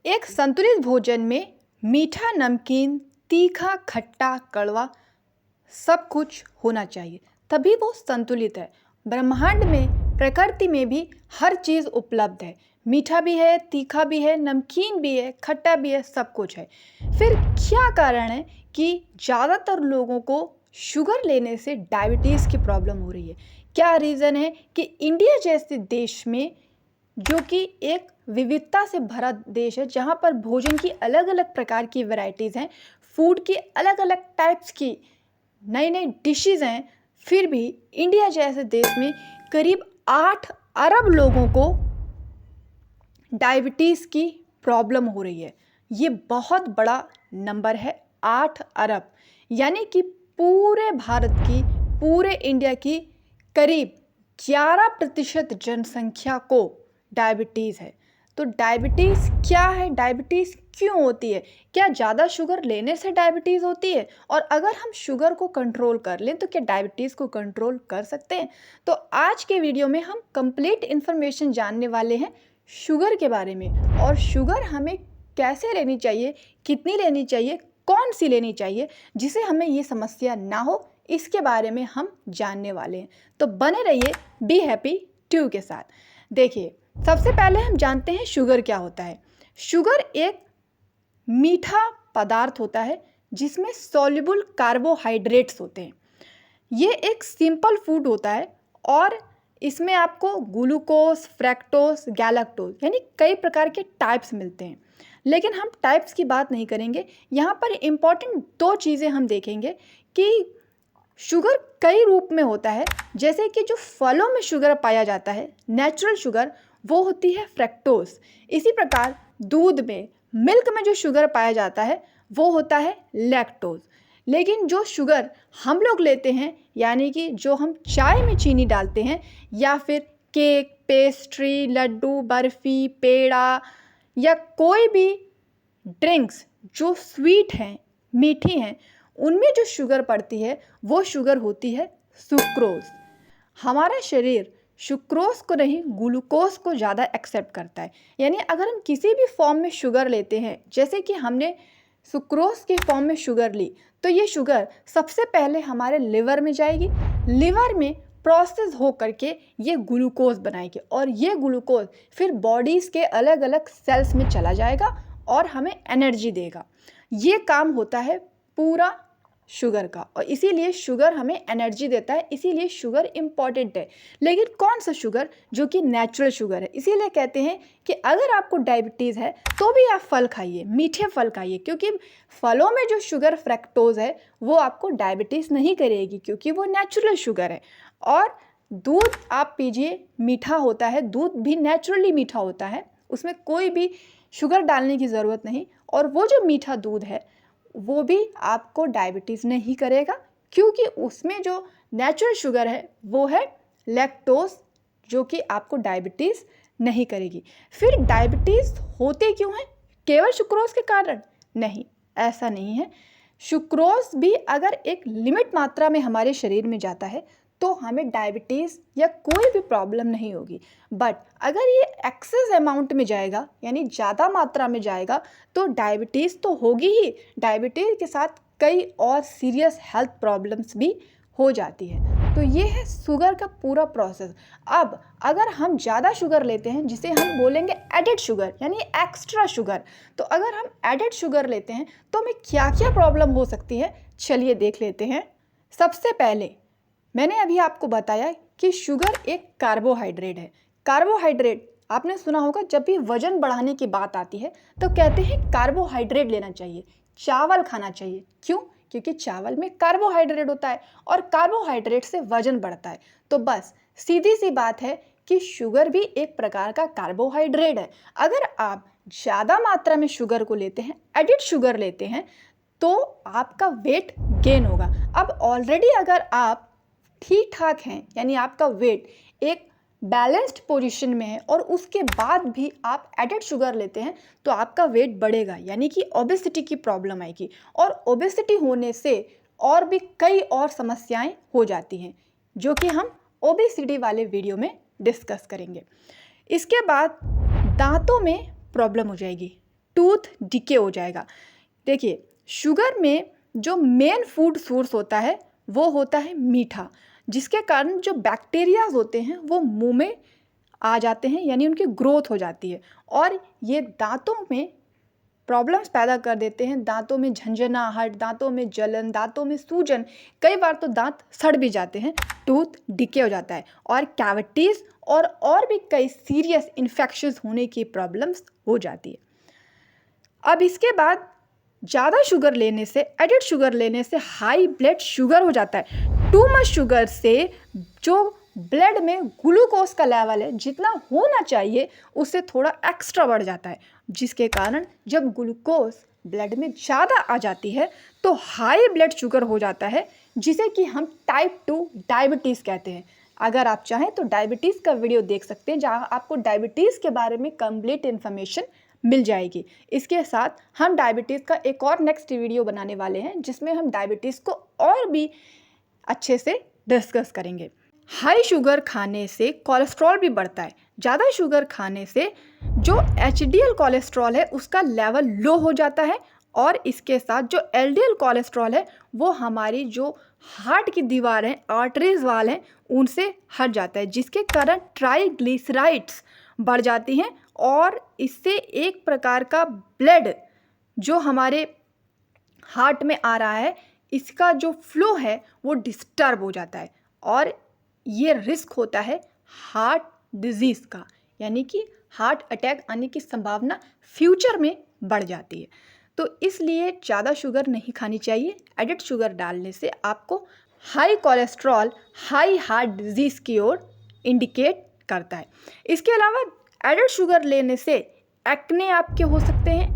एक संतुलित भोजन में मीठा, नमकीन, तीखा, खट्टा, कड़वा सब कुछ होना चाहिए, तभी वो संतुलित है। ब्रह्मांड में, प्रकृति में भी हर चीज़ उपलब्ध है। मीठा भी है, तीखा भी है, नमकीन भी है, खट्टा भी है, सब कुछ है। फिर क्या कारण है कि ज़्यादातर लोगों को शुगर लेने से डायबिटीज़ की प्रॉब्लम हो रही है? क्या रीज़न है कि इंडिया जैसे देश में, जो कि एक विविधता से भरा देश है, जहाँ पर भोजन की अलग अलग प्रकार की वैरायटीज़ हैं, फूड की अलग अलग टाइप्स की नई नई डिशेज़ हैं, फिर भी इंडिया जैसे देश में करीब 8 अरब लोगों को डायबिटीज़ की प्रॉब्लम हो रही है। ये बहुत बड़ा नंबर है, 8 अरब, यानी कि पूरे भारत की, पूरे इंडिया की करीब 11% जनसंख्या को डायबिटीज़ है। तो डायबिटीज़ क्या है? डायबिटीज़ क्यों होती है? क्या ज़्यादा शुगर लेने से डायबिटीज़ होती है? और अगर हम शुगर को कंट्रोल कर लें तो क्या डायबिटीज़ को कंट्रोल कर सकते हैं? तो आज के वीडियो में हम कंप्लीट इन्फॉर्मेशन जानने वाले हैं शुगर के बारे में, और शुगर हमें कैसे लेनी चाहिए, कितनी लेनी चाहिए, कौन सी लेनी चाहिए, जिससे हमें ये समस्या ना हो, इसके बारे में हम जानने वाले हैं। तो बने रहिए बी हैप्पी 2 के साथ। देखिए, सबसे पहले हम जानते हैं शुगर क्या होता है। शुगर एक मीठा पदार्थ होता है जिसमें सॉल्युबल कार्बोहाइड्रेट्स होते हैं। ये एक सिंपल फूड होता है और इसमें आपको ग्लूकोज, फ्रैक्टोज, गैलेक्टोज यानी कई प्रकार के टाइप्स मिलते हैं। लेकिन हम टाइप्स की बात नहीं करेंगे। यहाँ पर इम्पॉर्टेंट 2 चीज़ें हम देखेंगे कि शुगर कई रूप में होता है। जैसे कि जो फलों में शुगर पाया जाता है, नेचुरल शुगर, वो होती है फ्रैक्टोज। इसी प्रकार दूध में, मिल्क में जो शुगर पाया जाता है वो होता है लैक्टोज। लेकिन जो शुगर हम लोग लेते हैं, यानी कि जो हम चाय में चीनी डालते हैं, या फिर केक, पेस्ट्री, लड्डू, बर्फ़ी, पेड़ा या कोई भी ड्रिंक्स जो स्वीट हैं, मीठी हैं, उनमें जो शुगर पड़ती है वो शुगर होती है सुक्रोज। हमारा शरीर सुक्रोज को नहीं, ग्लूकोज को ज़्यादा एक्सेप्ट करता है। यानी अगर हम किसी भी फॉर्म में शुगर लेते हैं, जैसे कि हमने सुक्रोज के फॉर्म में शुगर ली, तो ये शुगर सबसे पहले हमारे लिवर में जाएगी। लिवर में प्रोसेस हो करके ये ग्लूकोज बनाएगी, और ये ग्लूकोज फिर बॉडीज़ के अलग अलग सेल्स में चला जाएगा और हमें एनर्जी देगा। ये काम होता है पूरा शुगर का, और इसीलिए शुगर हमें एनर्जी देता है, इसीलिए शुगर इम्पॉर्टेंट है। लेकिन कौन सा शुगर? जो कि नेचुरल शुगर है। इसीलिए कहते हैं कि अगर आपको डायबिटीज़ है तो भी आप फल खाइए, मीठे फल खाइए, क्योंकि फलों में जो शुगर फ्रैक्टोज है वो आपको डायबिटीज़ नहीं करेगी, क्योंकि वो नेचुरल शुगर है। और दूध आप पीजिए, मीठा होता है, दूध भी नेचुरली मीठा होता है, उसमें कोई भी शुगर डालने की ज़रूरत नहीं। और वो जो मीठा दूध है वो भी आपको डायबिटीज़ नहीं करेगा, क्योंकि उसमें जो नेचुरल शुगर है वो है लैक्टोज, जो कि आपको डायबिटीज़ नहीं करेगी। फिर डायबिटीज़ होते क्यों है? केवल सुक्रोज के कारण? नहीं, ऐसा नहीं है। सुक्रोज भी अगर एक लिमिट मात्रा में हमारे शरीर में जाता है तो हमें डायबिटीज़ या कोई भी प्रॉब्लम नहीं होगी। बट अगर ये एक्सेस अमाउंट में जाएगा, यानी ज़्यादा मात्रा में जाएगा, तो डायबिटीज़ तो होगी ही, डायबिटीज़ के साथ कई और सीरियस हेल्थ प्रॉब्लम्स भी हो जाती है। तो ये है शुगर का पूरा प्रोसेस। अब अगर हम ज़्यादा शुगर लेते हैं, जिसे हम बोलेंगे एडेड शुगर, यानी एक्स्ट्रा शुगर, तो अगर हम एडेड शुगर लेते हैं तो हमें क्या क्या प्रॉब्लम हो सकती है, चलिए देख लेते हैं। सबसे पहले मैंने अभी आपको बताया कि शुगर एक कार्बोहाइड्रेट है। कार्बोहाइड्रेट आपने सुना होगा, जब भी वजन बढ़ाने की बात आती है तो कहते हैं कार्बोहाइड्रेट लेना चाहिए, चावल खाना चाहिए। क्यों? क्योंकि चावल में कार्बोहाइड्रेट होता है और कार्बोहाइड्रेट से वजन बढ़ता है। तो बस सीधी सी बात है कि शुगर भी एक प्रकार का कार्बोहाइड्रेट है। अगर आप ज़्यादा मात्रा में शुगर को लेते हैं, एडिड शुगर लेते हैं, तो आपका वेट गेन होगा। अब ऑलरेडी अगर आप ठीक ठाक हैं, यानी आपका वेट एक बैलेंस्ड पोजीशन में है, और उसके बाद भी आप एडेड शुगर लेते हैं, तो आपका वेट बढ़ेगा, यानी कि ओबेसिटी की प्रॉब्लम आएगी। और ओबेसिटी होने से और भी कई और समस्याएं हो जाती हैं, जो कि हम ओबेसिटी वाले वीडियो में डिस्कस करेंगे। इसके बाद दांतों में प्रॉब्लम हो जाएगी, टूथ डिके हो जाएगा। देखिए, शुगर में जो मेन फूड सोर्स होता है वो होता है मीठा, जिसके कारण जो बैक्टीरियाज होते हैं वो मुंह में आ जाते हैं, यानी उनकी ग्रोथ हो जाती है और ये दांतों में प्रॉब्लम्स पैदा कर देते हैं। दांतों में झंझनाहट, दांतों में जलन, दांतों में सूजन, कई बार तो दांत सड़ भी जाते हैं, टूथ डिके हो जाता है और कैविटीज़ और भी कई सीरियस इन्फेक्शंस होने की प्रॉब्लम्स हो जाती है। अब इसके बाद ज़्यादा शुगर लेने से, एडिड शुगर लेने से हाई ब्लड शुगर हो जाता है। टू मच शुगर से जो ब्लड में ग्लूकोज का लेवल है जितना होना चाहिए उससे थोड़ा एक्स्ट्रा बढ़ जाता है, जिसके कारण जब ग्लूकोज ब्लड में ज़्यादा आ जाती है तो हाई ब्लड शुगर हो जाता है, जिसे कि हम टाइप 2 डायबिटीज़ कहते हैं। अगर आप चाहें तो डायबिटीज़ का वीडियो देख सकते हैं, जहां आपको डायबिटीज़ के बारे में कंप्लीट इन्फॉर्मेशन मिल जाएगी। इसके साथ हम डायबिटीज़ का एक और नेक्स्ट वीडियो बनाने वाले हैं, जिसमें हम डायबिटीज़ को और भी अच्छे से डिस्कस करेंगे। हाई शुगर खाने से कोलेस्ट्रॉल भी बढ़ता है। ज़्यादा शुगर खाने से जो एचडीएल कोलेस्ट्रॉल है उसका लेवल लो हो जाता है और इसके साथ जो एलडीएल कोलेस्ट्रॉल है वो हमारी जो हार्ट की दीवार है, आर्टरीज वाल हैं, उनसे हट जाता है, जिसके कारण ट्राइग्लिसराइड्स बढ़ जाती हैं और इससे एक प्रकार का ब्लड जो हमारे हार्ट में आ रहा है इसका जो फ्लो है वो डिस्टर्ब हो जाता है और ये रिस्क होता है हार्ट डिजीज़ का, यानी कि हार्ट अटैक आने की संभावना फ्यूचर में बढ़ जाती है। तो इसलिए ज़्यादा शुगर नहीं खानी चाहिए। एडिड शुगर डालने से आपको high cholesterol, high heart disease की ओर इंडिकेट करता है। इसके अलावा एडिड शुगर लेने से एक्ने आपके हो सकते हैं,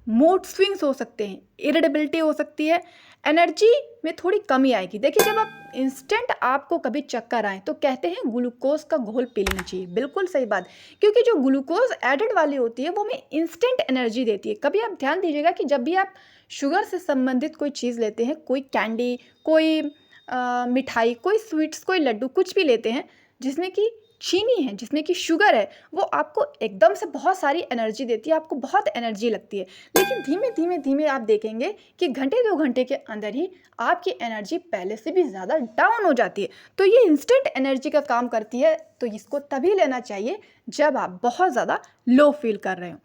मूड स्विंग्स हो सकते हैं, इरिटेबिलिटी हो सकती है, एनर्जी में थोड़ी कमी आएगी। देखिए, जब आप इंस्टेंट आपको कभी चक्कर आए तो कहते हैं ग्लूकोज का घोल पी लेना चाहिए। बिल्कुल सही बात, क्योंकि जो ग्लूकोज एडेड वाली होती है वो हमें इंस्टेंट एनर्जी देती है। कभी आप ध्यान दीजिएगा कि जब भी आप शुगर से संबंधित कोई चीज़ लेते हैं, कोई कैंडी, कोई मिठाई, कोई स्वीट्स, कोई लड्डू, कुछ भी लेते हैं जिसमें कि चीनी है, जिसमें कि शुगर है, वो आपको एकदम से बहुत सारी एनर्जी देती है, आपको बहुत एनर्जी लगती है। लेकिन धीमे धीमे धीमे आप देखेंगे कि घंटे 2 घंटे के अंदर ही आपकी एनर्जी पहले से भी ज़्यादा डाउन हो जाती है। तो ये इंस्टेंट एनर्जी का काम करती है, तो इसको तभी लेना चाहिए जब आप बहुत ज़्यादा लो फील कर रहे हो।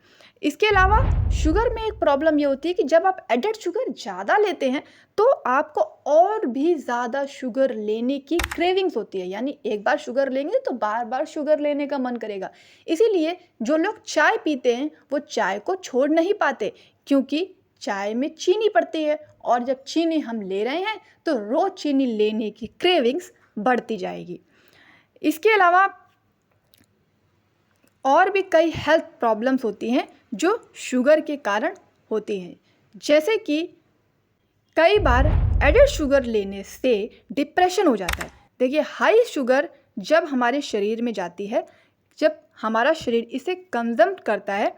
इसके अलावा शुगर में एक प्रॉब्लम ये होती है कि जब आप एडेड शुगर ज़्यादा लेते हैं तो आपको और भी ज़्यादा शुगर लेने की क्रेविंग्स होती है, यानी एक बार शुगर लेंगे तो बार बार शुगर लेने का मन करेगा। इसीलिए जो लोग चाय पीते हैं वो चाय को छोड़ नहीं पाते, क्योंकि चाय में चीनी पड़ती है और जब चीनी हम ले रहे हैं तो रोज़ चीनी लेने की क्रेविंग्स बढ़ती जाएगी। इसके अलावा और भी कई हेल्थ प्रॉब्लम्स होती हैं जो शुगर के कारण होती हैं, जैसे कि कई बार एडेड शुगर लेने से डिप्रेशन हो जाता है। देखिए, हाई शुगर जब हमारे शरीर में जाती है, जब हमारा शरीर इसे कंज्यूम करता है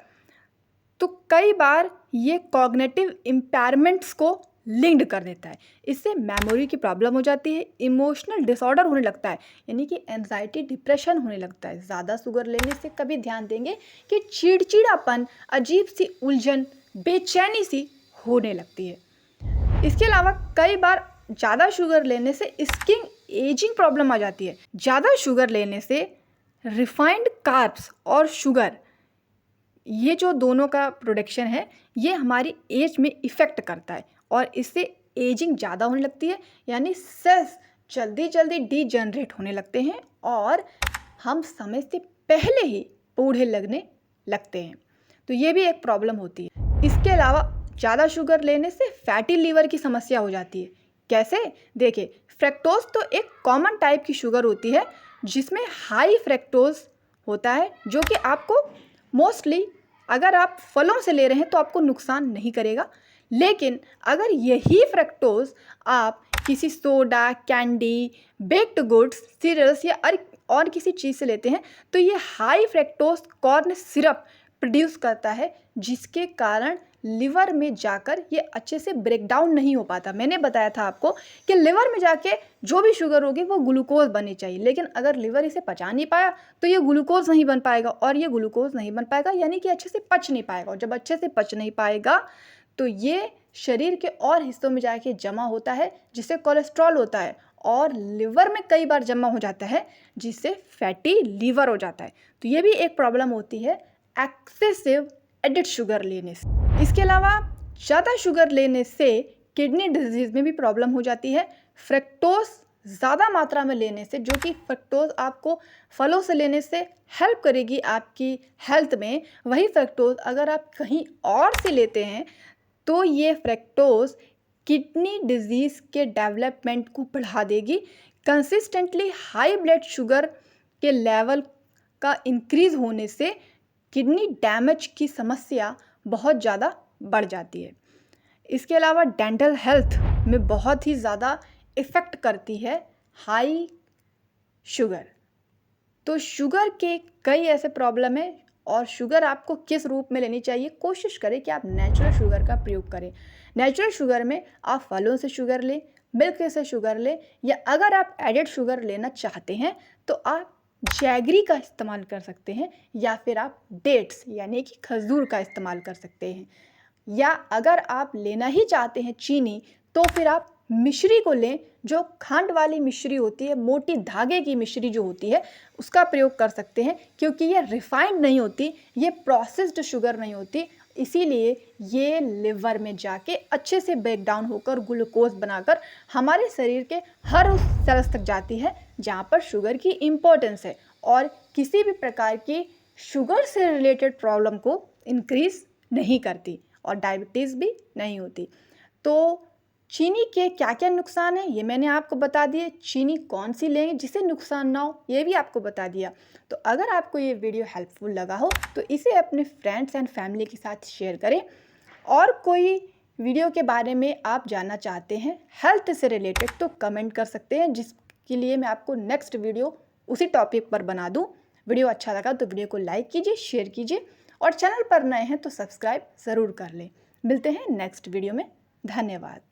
तो कई बार ये कॉग्निटिव इम्पेयरमेंट्स को लिंक्ड कर देता है। इससे मेमोरी की प्रॉब्लम हो जाती है, इमोशनल डिसऑर्डर होने लगता है, यानी कि एंजाइटी, डिप्रेशन होने लगता है। ज़्यादा शुगर लेने से कभी ध्यान देंगे कि चिड़चिड़ापन, अजीब सी उलझन, बेचैनी सी होने लगती है। इसके अलावा कई बार ज़्यादा शुगर लेने से स्किन एजिंग प्रॉब्लम आ जाती है। ज़्यादा शुगर लेने से रिफाइंड कार्ब्स और शुगर, ये जो दोनों का प्रोडक्शन है ये हमारी एज में इफ़ेक्ट करता है और इससे एजिंग ज़्यादा होने लगती है, यानी सेल्स जल्दी जल्दी डीजनरेट होने लगते हैं और हम समय से पहले ही बूढ़े लगने लगते हैं। तो ये भी एक प्रॉब्लम होती है। इसके अलावा ज़्यादा शुगर लेने से फैटी लीवर की समस्या हो जाती है। कैसे? देखिए, फ्रैक्टोज तो एक कॉमन टाइप की शुगर होती है जिसमें हाई फ्रैक्टोज होता है, जो कि आपको मोस्टली अगर आप फलों से ले रहे हैं तो आपको नुकसान नहीं करेगा। लेकिन अगर यही फ्रैक्टोज आप किसी soda, candy, baked goods, cereals या और किसी चीज़ से लेते हैं तो ये high fructose corn syrup produce करता है, जिसके कारण लिवर में जाकर ये अच्छे से ब्रेक डाउन नहीं हो पाता। मैंने बताया था आपको कि लिवर में जाके जो भी शुगर होगी वो ग्लूकोज बननी चाहिए, लेकिन अगर लिवर इसे पचा नहीं पाया तो ये ग्लूकोज नहीं बन पाएगा, और ये ग्लूकोज नहीं बन पाएगा यानी कि अच्छे से पच नहीं पाएगा, और जब अच्छे से पच नहीं पाएगा तो ये शरीर के और हिस्सों में जाके जमा होता है, जिससे कोलेस्ट्रॉल होता है, और लिवर में कई बार जमा हो जाता है, जिससे फैटी लीवर हो जाता है। तो ये भी एक प्रॉब्लम होती है एक्सेसिव एडिड शुगर लेने से। इसके अलावा ज़्यादा शुगर लेने से किडनी डिजीज़ में भी प्रॉब्लम हो जाती है। फ्रक्टोज ज़्यादा मात्रा में लेने से, जो कि फ्रक्टोज आपको फलों से लेने से हेल्प करेगी आपकी हेल्थ में, वही फ्रक्टोज अगर आप कहीं और से लेते हैं तो ये फ्रक्टोज किडनी डिजीज़ के डेवलपमेंट को बढ़ा देगी। कंसिस्टेंटली हाई ब्लड शुगर के लेवल का इंक्रीज़ होने से किडनी डैमेज की समस्या बहुत ज़्यादा बढ़ जाती है। इसके अलावा डेंटल हेल्थ में बहुत ही ज़्यादा इफ़ेक्ट करती है हाई शुगर। तो शुगर के कई ऐसे प्रॉब्लम हैं, और शुगर आपको किस रूप में लेनी चाहिए, कोशिश करें कि आप नेचुरल शुगर का प्रयोग करें। नेचुरल शुगर में आप फलों से शुगर लें, मिल्क से शुगर लें, या अगर आप एडेड शुगर लेना चाहते हैं तो आप जैगरी का इस्तेमाल कर सकते हैं, या फिर आप डेट्स यानी कि खजूर का इस्तेमाल कर सकते हैं। या अगर आप लेना ही चाहते हैं चीनी, तो फिर आप मिश्री को लें, जो खंड वाली मिश्री होती है, मोटी धागे की मिश्री जो होती है, उसका प्रयोग कर सकते हैं, क्योंकि ये रिफाइंड नहीं होती, ये प्रोसेस्ड शुगर नहीं होती, इसीलिए ये लिवर में जाके अच्छे से ब्रेक डाउन होकर ग्लूकोज बनाकर हमारे शरीर के हर उस सेल्स तक जाती है जहाँ पर शुगर की इम्पोर्टेंस है, और किसी भी प्रकार की शुगर से रिलेटेड प्रॉब्लम को इंक्रीज नहीं करती, और डायबिटीज़ भी नहीं होती। तो चीनी के क्या क्या नुकसान हैं ये मैंने आपको बता दिए। चीनी कौन सी लें जिससे नुकसान ना हो ये भी आपको बता दिया। तो अगर आपको ये वीडियो हेल्पफुल लगा हो तो इसे अपने फ्रेंड्स एंड फैमिली के साथ शेयर करें। और कोई वीडियो के बारे में आप जानना चाहते हैं हेल्थ से रिलेटेड तो कमेंट कर सकते हैं, जिसके लिए मैं आपको नेक्स्ट वीडियो उसी टॉपिक पर बना दूँ। वीडियो अच्छा लगा तो वीडियो को लाइक कीजिए, शेयर कीजिए, और चैनल पर नए हैं तो सब्सक्राइब ज़रूर कर लें। मिलते हैं नेक्स्ट वीडियो में। धन्यवाद।